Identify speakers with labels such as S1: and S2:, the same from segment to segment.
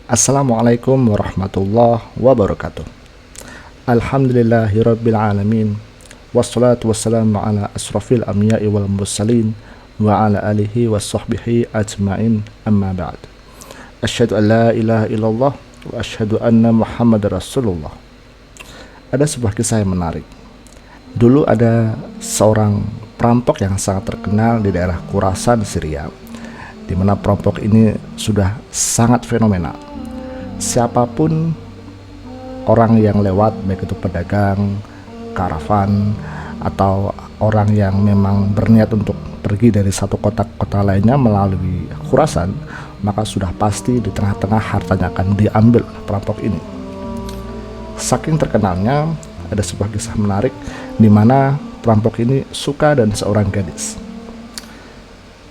S1: Assalamualaikum warahmatullahi wabarakatuh. Alhamdulillahirabbil alamin. Wassalatu wassalamu ala asrafil anbiya'i wal mursalin wa ala alihi washabbihi ajmain. Amma ba'd. Asyhadu an la ilaha illallah wa asyhadu anna Muhammadar Rasulullah. Ada sebuah kisah yang menarik. Dulu ada seorang perampok yang sangat terkenal di daerah Khurasan, Syria, di mana perampok ini sudah sangat fenomenal. Siapapun orang yang lewat, baik itu pedagang, karavan, atau orang yang memang berniat untuk pergi dari satu kota ke kota lainnya melalui Khurasan, maka sudah pasti di tengah-tengah hartanya akan diambil oleh perampok ini. Saking terkenalnya, ada sebuah kisah menarik di mana perampok ini suka dan seorang gadis.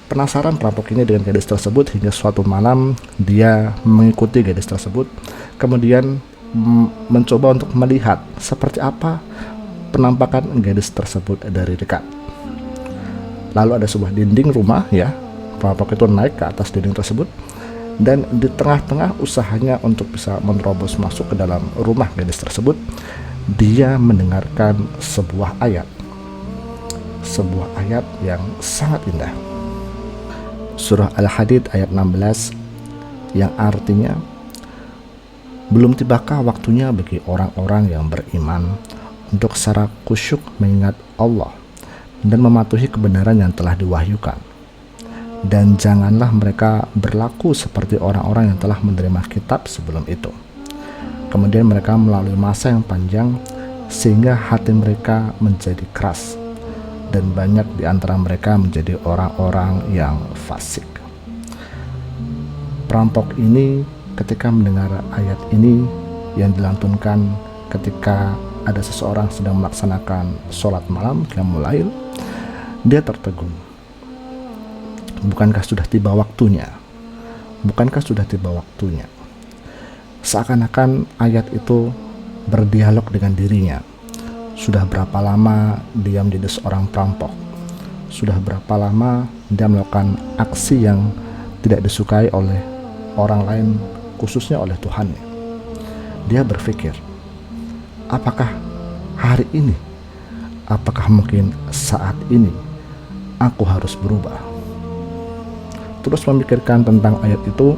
S1: Penasaran perampok ini dengan gadis tersebut hingga suatu malam dia mengikuti gadis tersebut, kemudian mencoba untuk melihat seperti apa penampakan gadis tersebut dari dekat. Lalu ada sebuah dinding rumah, ya, perampok itu naik ke atas dinding tersebut, dan di tengah-tengah usahanya untuk bisa menerobos masuk ke dalam rumah gadis tersebut, dia mendengarkan sebuah ayat yang sangat indah. Surah Al-Hadid ayat 16 yang artinya, belum tibakah waktunya bagi orang-orang yang beriman untuk secara khusyuk mengingat Allah dan mematuhi kebenaran yang telah diwahyukan, dan janganlah mereka berlaku seperti orang-orang yang telah menerima kitab sebelum itu. Kemudian mereka melalui masa yang panjang sehingga hati mereka menjadi keras, dan banyak di antara mereka menjadi orang-orang yang fasik. Perampok ini ketika mendengar ayat ini yang dilantunkan ketika ada seseorang sedang melaksanakan sholat malam qiyamul lail, dia tertegun. Bukankah sudah tiba waktunya? Seakan-akan ayat itu berdialog dengan dirinya. Sudah berapa lama dia menjadi seorang perampok? Sudah berapa lama dia melakukan aksi yang tidak disukai oleh orang lain, khususnya oleh Tuhannya? Dia berpikir, apakah hari ini, apakah mungkin saat ini aku harus berubah? Terus memikirkan tentang ayat itu,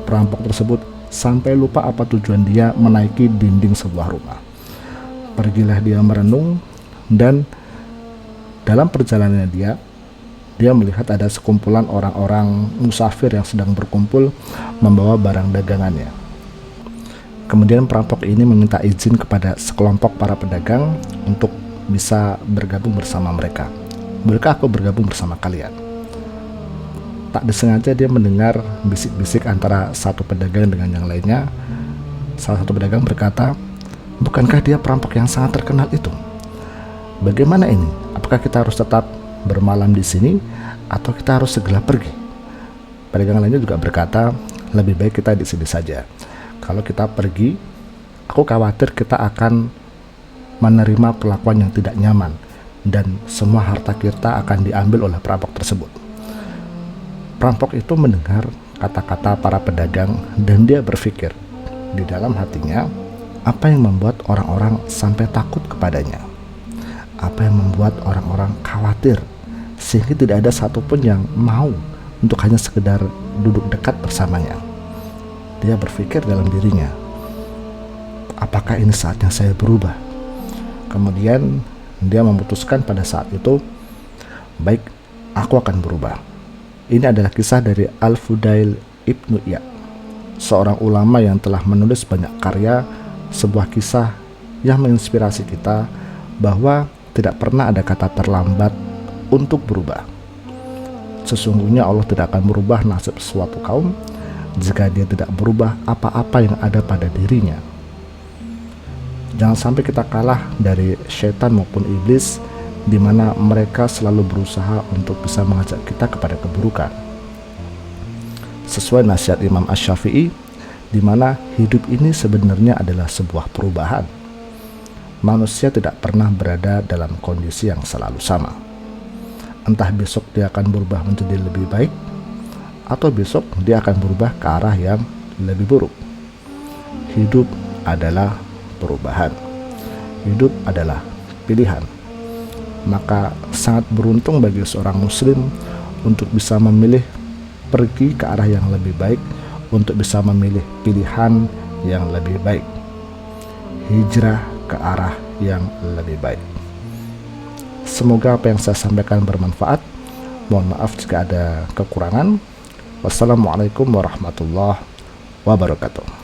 S1: perampok tersebut sampai lupa apa tujuan dia menaiki dinding sebuah rumah. Pergilah dia merenung, dan dalam perjalanannya dia melihat ada sekumpulan orang-orang musafir yang sedang berkumpul membawa barang dagangannya. Kemudian perampok ini meminta izin kepada sekelompok para pedagang untuk bisa bergabung bersama mereka. Bolehkah aku bergabung bersama kalian? Tak disengaja dia mendengar bisik-bisik antara satu pedagang dengan yang lainnya. Salah satu pedagang berkata, bukankah dia perampok yang sangat terkenal itu? Bagaimana ini? Apakah kita harus tetap bermalam di sini atau kita harus segera pergi? Pedagang lainnya juga berkata, lebih baik kita di sini saja. Kalau kita pergi, aku khawatir kita akan menerima perlakuan yang tidak nyaman dan semua harta kita akan diambil oleh perampok tersebut. Perampok itu mendengar kata-kata para pedagang dan dia berpikir di dalam hatinya, apa yang membuat orang-orang sampai takut kepadanya? Apa yang membuat orang-orang khawatir sehingga tidak ada satupun yang mau untuk hanya sekedar duduk dekat bersamanya? Dia berpikir dalam dirinya, apakah ini saatnya saya berubah? Kemudian dia memutuskan pada saat itu, baik, aku akan berubah. Ini adalah kisah dari Al-Fudail Ibnu Iyad, seorang ulama yang telah menulis banyak karya, sebuah kisah yang menginspirasi kita bahwa tidak pernah ada kata terlambat untuk berubah. Sesungguhnya Allah tidak akan merubah nasib suatu kaum jika dia tidak berubah apa-apa yang ada pada dirinya. Jangan sampai kita kalah dari syaitan maupun iblis, di mana mereka selalu berusaha untuk bisa mengajak kita kepada keburukan. Sesuai nasihat Imam Asy-Syafi'i, di mana hidup ini sebenarnya adalah sebuah perubahan. Manusia tidak pernah berada dalam kondisi yang selalu sama. Entah besok dia akan berubah menjadi lebih baik, atau besok dia akan berubah ke arah yang lebih buruk. hidup adalah perubahan. Hidup adalah pilihan. Maka sangat beruntung bagi seorang muslim untuk bisa memilih pergi ke arah yang lebih baik, untuk bisa memilih pilihan yang lebih baik, hijrah ke arah yang lebih baik. Semoga apa yang saya sampaikan bermanfaat. Mohon maaf jika ada kekurangan. Wassalamualaikum warahmatullahi wabarakatuh.